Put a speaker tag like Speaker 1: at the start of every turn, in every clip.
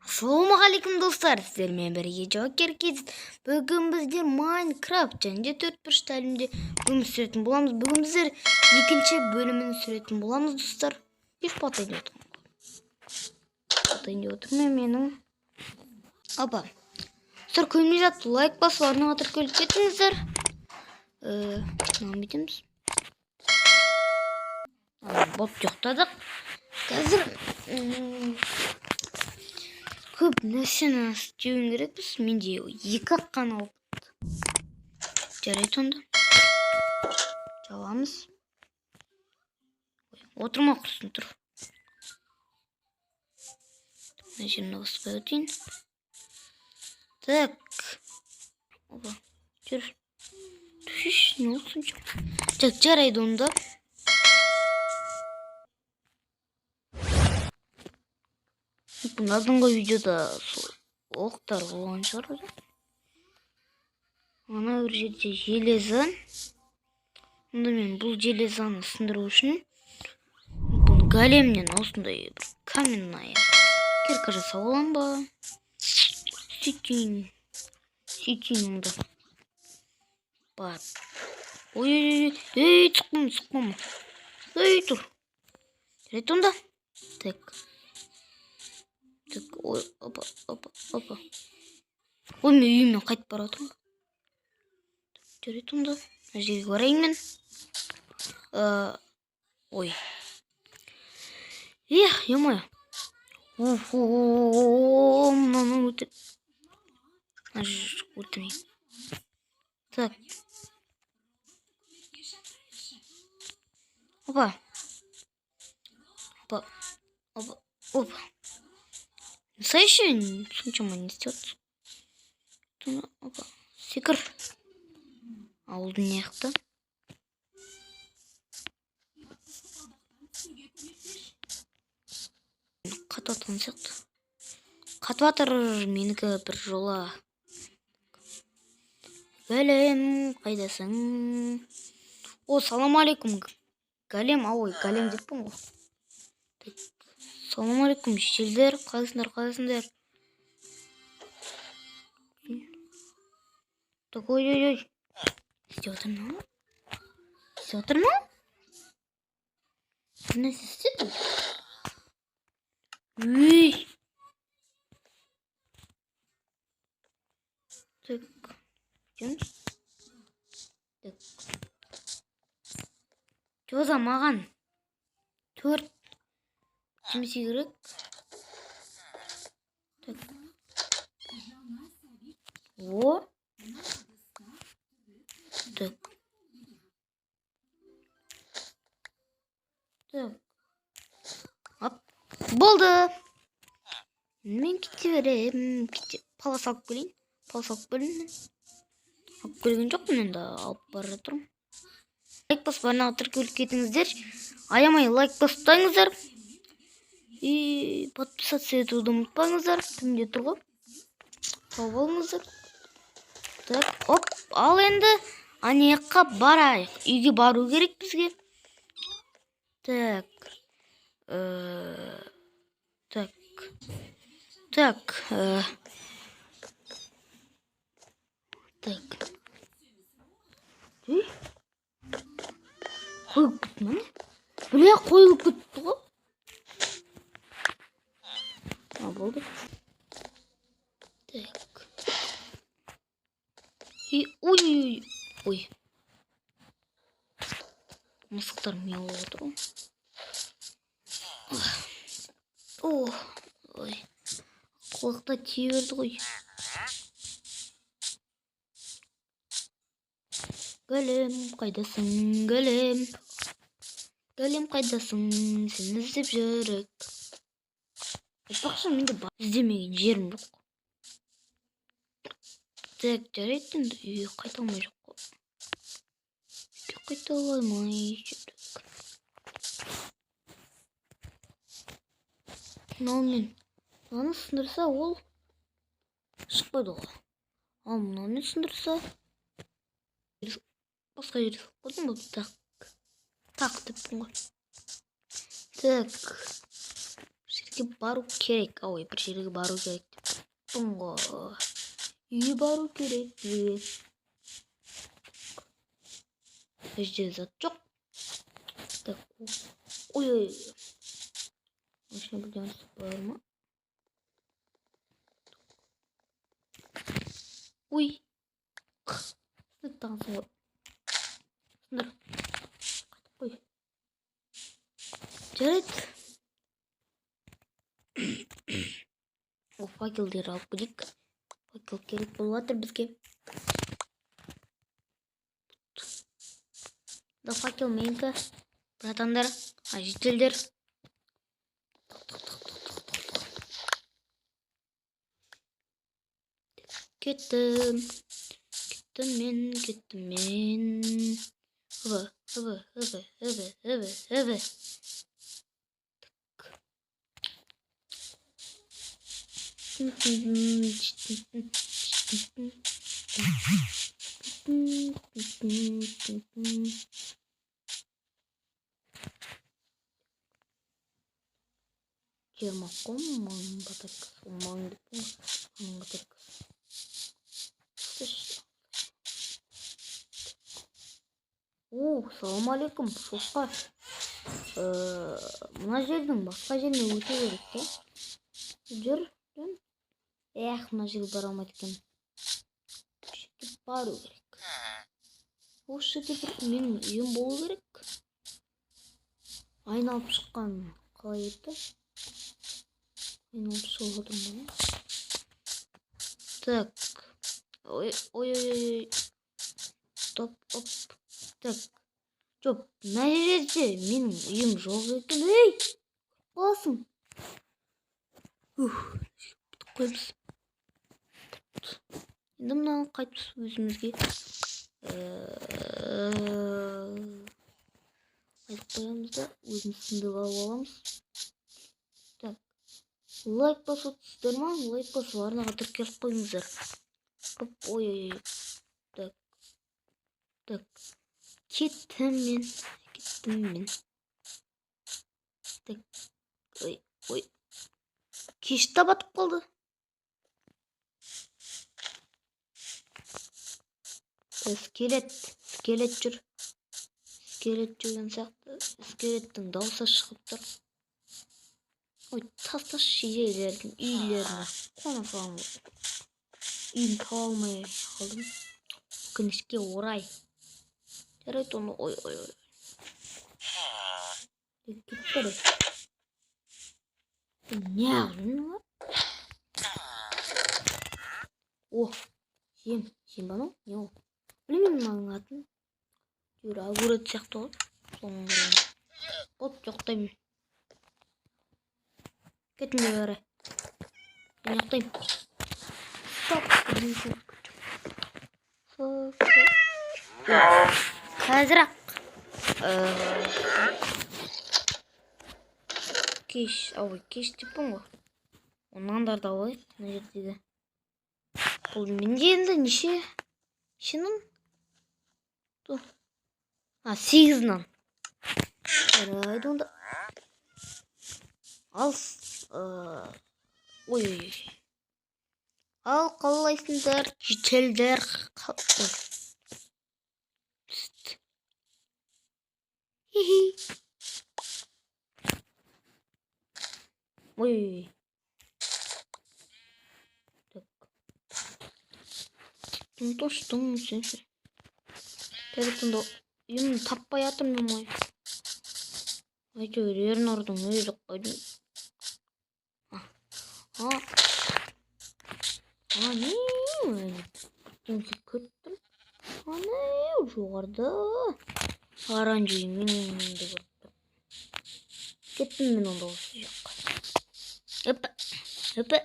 Speaker 1: Assalamualaikum dostlar, sizlerle birlikte Joker Kids. Bugün bizler Minecraft және 4 bölümde bölüm süretini bulamız. Bugün bizler ikinci bölümün süretini bulamız dostlar. Hiç patlayın oturmayayım benim. Apa. Dostlar köyümüz attı. Like basılarını atır kölük etіңіздер. Ne bitimiz? Bot yoқтадық. Қазір көп нәрсені істеуім керекпіз. Менде 2 қана алып. Жарайды онда. Жабамыз. Отырма құрсын тұр. Мына жеріне баспай өтейін. Так. Опа. Жүр. Түш, не olsun çok. Жарайды онда. Bunlardan videoda oqtar olan шығар. Ана бір жерде железа. Онда мен бұл железаны сындыру үшін бұл големнен осындай бір каменная кирка жасап аламын ба? Сөйтейін онда. Бар. Ой, сұқпама. Ой, тұр. Жарайды онда. Так. Ой, опа. Ой, мен үйіме қайтып бара жатырмын. Жарайды онда. Мына жерге барайын мен. Ой. Е-мое. Мынаны өтіп. Мына жер өлтірейін. Так. Опа. Sayışın. Соншама не істейді? Опа. Секір. Ауылдың не яқты? Қатып сияқты. Қатып атыр менікі бір жола. Галем, қайдасың? О, салам алейкум. Галем, галем деппін ғой. Салам алейкум, шешелдер, қалайсыңдар. Так, ой. İstiyordur mu? Ne istedin? Uy. Tak. Çoza mağan. 4 Kimisi gerek. Tak. O. Так. Hop. Болды. Мен кете берем. Палас алып келейін. Алып келген жоқпын енді. Алып бара жатырмын. Лайк басып арнаға тіркеліп кетіңіздер. Аямай лайк баспаңыздар. И подписаться етуді ұмытпаңыздар. Түнде тұр ғой. Сау болыңыздар. Так, оп, ал енді анаяққа барайық. Үйге бару керек бізге. Так. Қойылып кетті ме? Біле қойылып кетті ғой. Болды. Так. Ой. Мысықтар мияулап отыр ғой. Ой. Құлақта тие берді ғой. Галем, қайдасың, Галем? Галем қайдасың? Сені іздеп жүрік. Айтпақшы, менде іздемеген жерім жоқ. Так, жарайды енді үйге қайта алмай жоқ қой. Қайта алмай жүрік. Мынаумен мынаны сындырса ол шықпайды ғой. Ал мынаумен сындырса басқа жерге салып қойдым ба? Так деппін ғой. Так. бізге бару керек. Ой, бір жерге бару керек деп тұңғы. Үйге бару керек бізге. Бізде зат жоқ. Так, ой. Машина бірден бар ма? Ой. Сынықтаған соң ғой. Сындар. Қой. Жарайды. О, факелдер алып кетейік. Факел керек болып жатыр бізге. Да факел менікі. Братандар, жителдер. Кеттім мен. Hıvı. Саламалейкум, шоққа. Мына жердің басқа жеріне өте керек те. Жүр. Мына жерге бара алмайды екен. Сөйтіп бару керек. Осы жерде бір менің үйім болу керек. Айналып шыққан қалай еді? Айналып шығып отырмын ба? Так. Ой. Стоп. Так. Жоқ, мына жерде менің үйім жоқ екен. Ей! Қаласың. Қойымыз. Енді мынаны қайтып өзімізге айтып қоямыз да өзіміз сындырып алып аламыз. Так. Лайк басып отырсыздар ма? Лайк басып арнаға тіркеліп қойыңыздар. Ой. Так. Кеттім мен. Так. Ой. Кеш та батып қалды. Скелет жүр. Скелет жүрген сияқты. Скелеттің дауысы шығып тұр. Ой, тасташы жерлердің үйлеріне қона салам. Үйін таба алмай қалдым. Өкінішке орай. Жарайды оны. Ой. Кетті. Не алдың? О, жем ба ну? Не ол? Білмеймін маңның атын. Жүр, огурец сияқты ғой. Соның бірін. От, жоқтаймын. Кетіңдер бәрі. Мен жоқтаймын. Стоп. Қазір-ақ. Кеш деппін ғой. Оннандар да ғой. Мына жердегі. Бұл менде енді неше? Нешенің? 8 нан. Жарайды онда. Ой. Ал қалайсыңдар, жителдер. Ой. Тостың сенші. Тәріптіңді үйімді таппай атырмын ғой. Әйтеуір ернардың өзі қойдың. Не? Демсі көттім. Не? Жоғарда. Оранжевый менің де көріп. Кеттім мен онда осы жаққа. Өпі.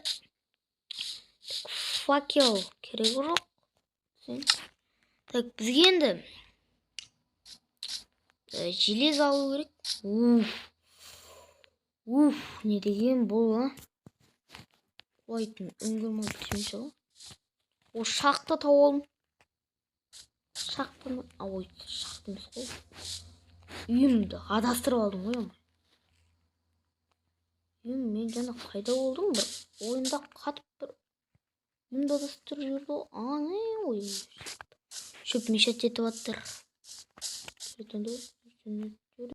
Speaker 1: Факел керек жоқ. Так, бізге енді желез алу керек. Не деген бұл, а? Қуайтын үңгірмай бітемеші ғой. О, шақты тауалым. Шақты емес қой. Үйімді адастырып алдым ғой. Мен жана кайда болдум? Bir oyunda katып bir имдадыстыр жүрдү. Аны ой. Шөп мешет жетип аттыр.